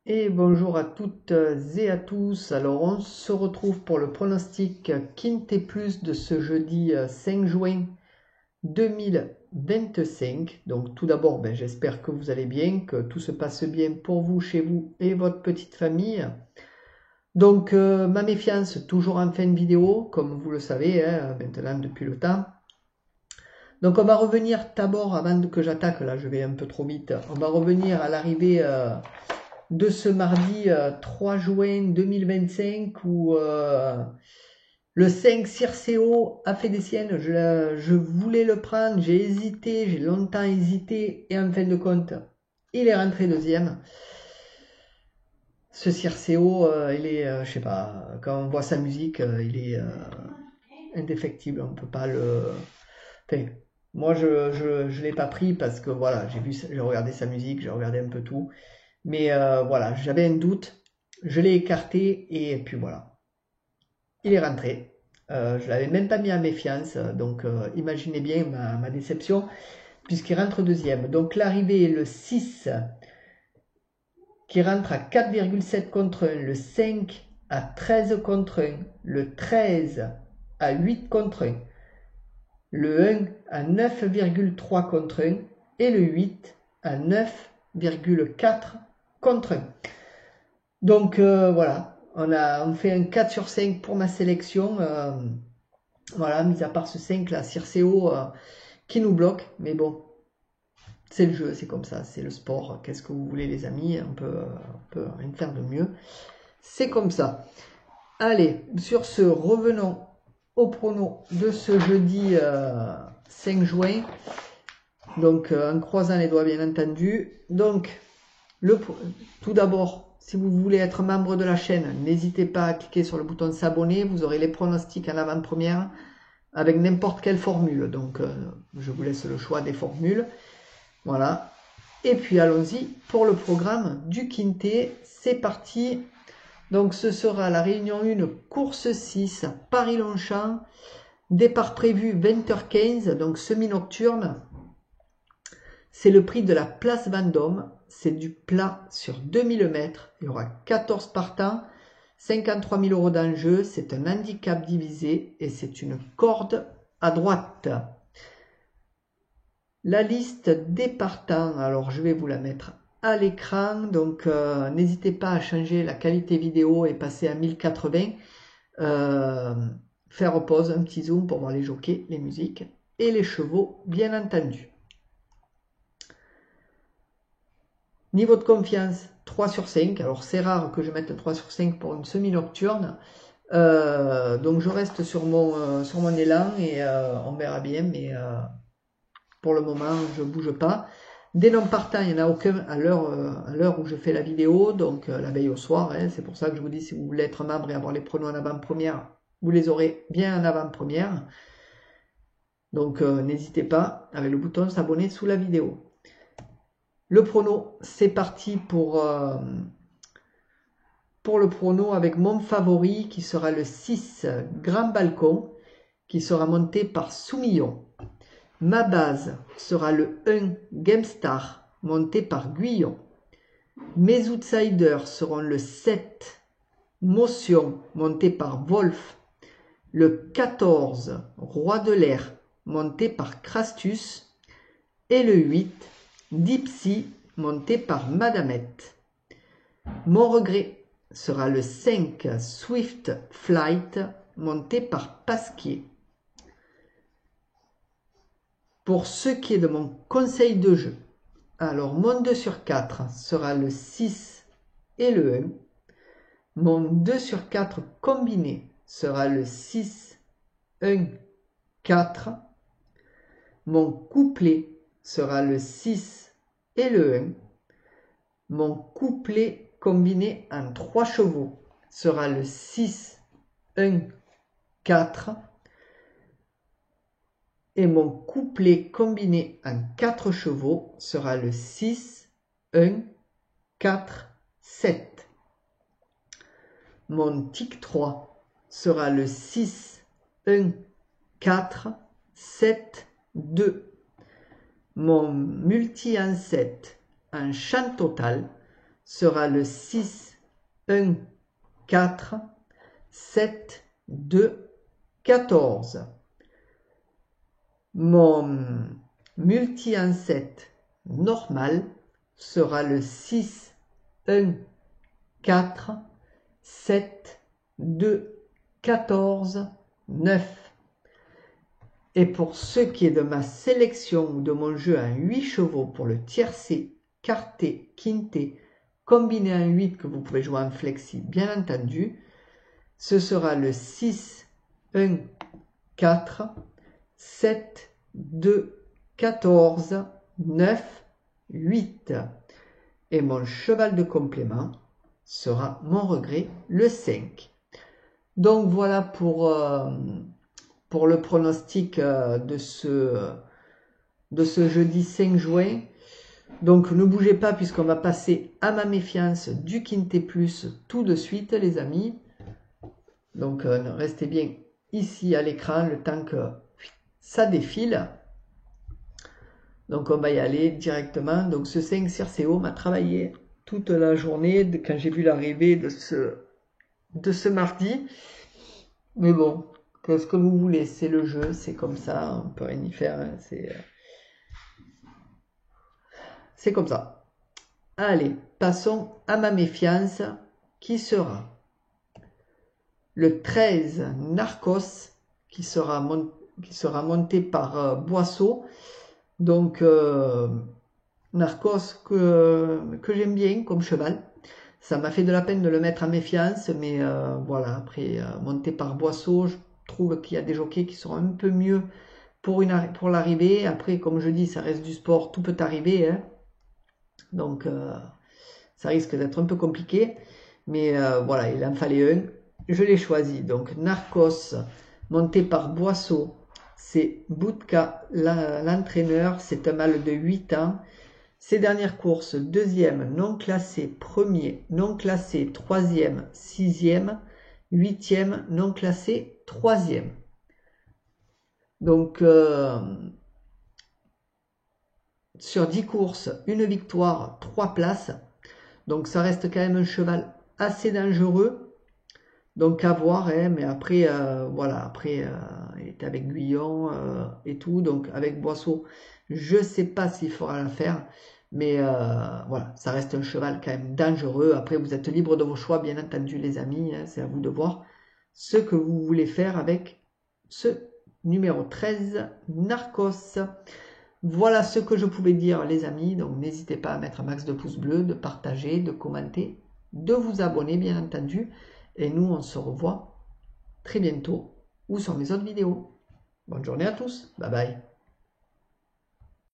Et bonjour à toutes et à tous. Alors on se retrouve pour le pronostic Quintet Plus de ce jeudi 5 juin 2025. Donc tout d'abord, j'espère que vous allez bien, que tout se passe bien pour vous, chez vous et votre petite famille. Donc ma méfiance toujours en fin de vidéo, comme vous le savez maintenant depuis le temps. Donc on va revenir d'abord, avant que j'attaque, là je vais un peu trop vite, on va revenir à l'arrivée de ce mardi 3 juin 2025 où le 5 Circeo a fait des siennes. Je voulais le prendre, j'ai hésité, j'ai longtemps hésité et en fin de compte, il est rentré deuxième. Ce Circeo, il est, je sais pas, quand on voit sa musique, il est indéfectible, on peut pas le... Enfin, moi je l'ai pas pris parce que voilà, j'ai regardé sa musique, j'ai regardé un peu tout. Mais voilà, j'avais un doute, je l'ai écarté et puis voilà, il est rentré. Je l'avais même pas mis à méfiance, donc imaginez bien ma déception, puisqu'il rentre deuxième. Donc l'arrivée est le 6 qui rentre à 4,7 contre 1, le 5 à 13 contre 1, le 13 à 8 contre 1, le 1 à 9,3 contre 1 et le 8 à 9,4 contre 1. Donc voilà, on fait un 4 sur 5 pour ma sélection. Voilà, mis à part ce 5 là, Circeo qui nous bloque. Mais bon, c'est le jeu, c'est comme ça, c'est le sport. Qu'est-ce que vous voulez les amis, on peut rien faire de mieux. C'est comme ça. Allez, sur ce, revenons au prono de ce jeudi 5 juin. Donc en croisant les doigts bien entendu. Donc tout d'abord, si vous voulez être membre de la chaîne, n'hésitez pas à cliquer sur le bouton s'abonner. Vous aurez les pronostics en avant-première avec n'importe quelle formule. Donc, je vous laisse le choix des formules. Voilà. Et puis, allons-y pour le programme du Quintet. C'est parti. Donc, ce sera la réunion 1, course 6, Paris-Longchamp. Départ prévu 20h15, donc semi-nocturne. C'est le prix de la place Vendôme. C'est du plat sur 2000 mètres. Il y aura 14 partants, 53 000 euros d'enjeu. C'est un handicap divisé et c'est une corde à droite. La liste des partants, alors je vais vous la mettre à l'écran. Donc n'hésitez pas à changer la qualité vidéo et passer à 1080. Faire pause, un petit zoom pour voir les jockeys, les musiques et les chevaux, bien entendu. Niveau de confiance, 3 sur 5. Alors c'est rare que je mette 3 sur 5 pour une semi-nocturne. Donc je reste sur mon élan et on verra bien. Mais pour le moment, je ne bouge pas. Des noms partants, il n'y en a aucun à l'heure où je fais la vidéo. Donc la veille au soir. C'est pour ça que je vous dis, si vous voulez être membre et avoir les pronos en avant-première, vous les aurez bien en avant-première. Donc n'hésitez pas avec le bouton s'abonner sous la vidéo. Le prono, c'est parti pour le prono avec mon favori qui sera le 6 Grand Balcon qui sera monté par Soumillon. Ma base sera le 1 Gamestar monté par Guyon. Mes outsiders seront le 7 Motion monté par Wolf, le 14 Roi de l'air monté par Crastus et le 8 Dipsy monté par Madamette. Mon regret sera le 5 Swift Flight monté par Pasquier. Pour ce qui est de mon conseil de jeu, alors mon 2 sur 4 sera le 6 et le 1. Mon 2 sur 4 combiné sera le 6, 1, 4. Mon couplet sera le 6 et le 1. Mon couplet combiné en 3 chevaux sera le 6, 1, 4. Et mon couplet combiné en 4 chevaux sera le 6, 1, 4, 7. Mon tic 3 sera le 6, 1, 4, 7, 2. Mon multi en 7 en chant total sera le 6, 1, 4, 7, 2, 14. Mon multi en 7 normal sera le 6, 1, 4, 7, 2, 14, 9. Et pour ce qui est de ma sélection ou de mon jeu en 8 chevaux pour le tiercé, quarté, quinté, combiné en 8 que vous pouvez jouer en flexi, bien entendu, ce sera le 6, 1, 4, 7, 2, 14, 9, 8. Et mon cheval de complément sera mon regret, le 5. Donc voilà pour le pronostic de ce jeudi 5 juin. Donc ne bougez pas puisqu'on va passer à ma méfiance du Quintet Plus tout de suite les amis. Donc restez bien ici à l'écran le temps que ça défile. Donc on va y aller directement. Donc ce 5 Circeo m'a travaillé toute la journée quand j'ai vu l'arrivée de ce mardi. Mais bon, qu'est-ce que vous voulez, c'est le jeu, c'est comme ça, on peut rien y faire, hein, c'est comme ça. Allez, passons à ma méfiance, qui sera le 13 Narcos, qui sera monté par Boisseau. Donc, Narcos que j'aime bien comme cheval. Ça m'a fait de la peine de le mettre en méfiance, mais voilà, après, monté par Boisseau, je trouve qu'il y a des jockeys qui seront un peu mieux pour l'arrivée. Après, comme je dis, ça reste du sport, tout peut arriver, hein. Donc, ça risque d'être un peu compliqué. Mais voilà, il en fallait un. Je l'ai choisi. Donc, Narcos, monté par Boisseau. C'est Boutka, l'entraîneur. C'est un mâle de 8 ans. Ces dernières courses, deuxième, non classé, premier, non classé, troisième, sixième, huitième, non classé, troisième. Donc, sur 10 courses, une victoire, 3 places. Donc, ça reste quand même un cheval assez dangereux. Donc, à voir, hein, mais après, voilà, après, il était avec Guyon et tout. Donc, avec Boisseau, je ne sais pas s'il fera l'affaire. Mais voilà, ça reste un cheval quand même dangereux. Après, vous êtes libre de vos choix, bien entendu, les amis. Hein, c'est à vous de voir ce que vous voulez faire avec ce numéro 13, Narcos. Voilà ce que je pouvais dire, les amis. Donc, n'hésitez pas à mettre un max de pouces bleus, de partager, de commenter, de vous abonner, bien entendu. Et nous, on se revoit très bientôt ou sur mes autres vidéos. Bonne journée à tous. Bye bye.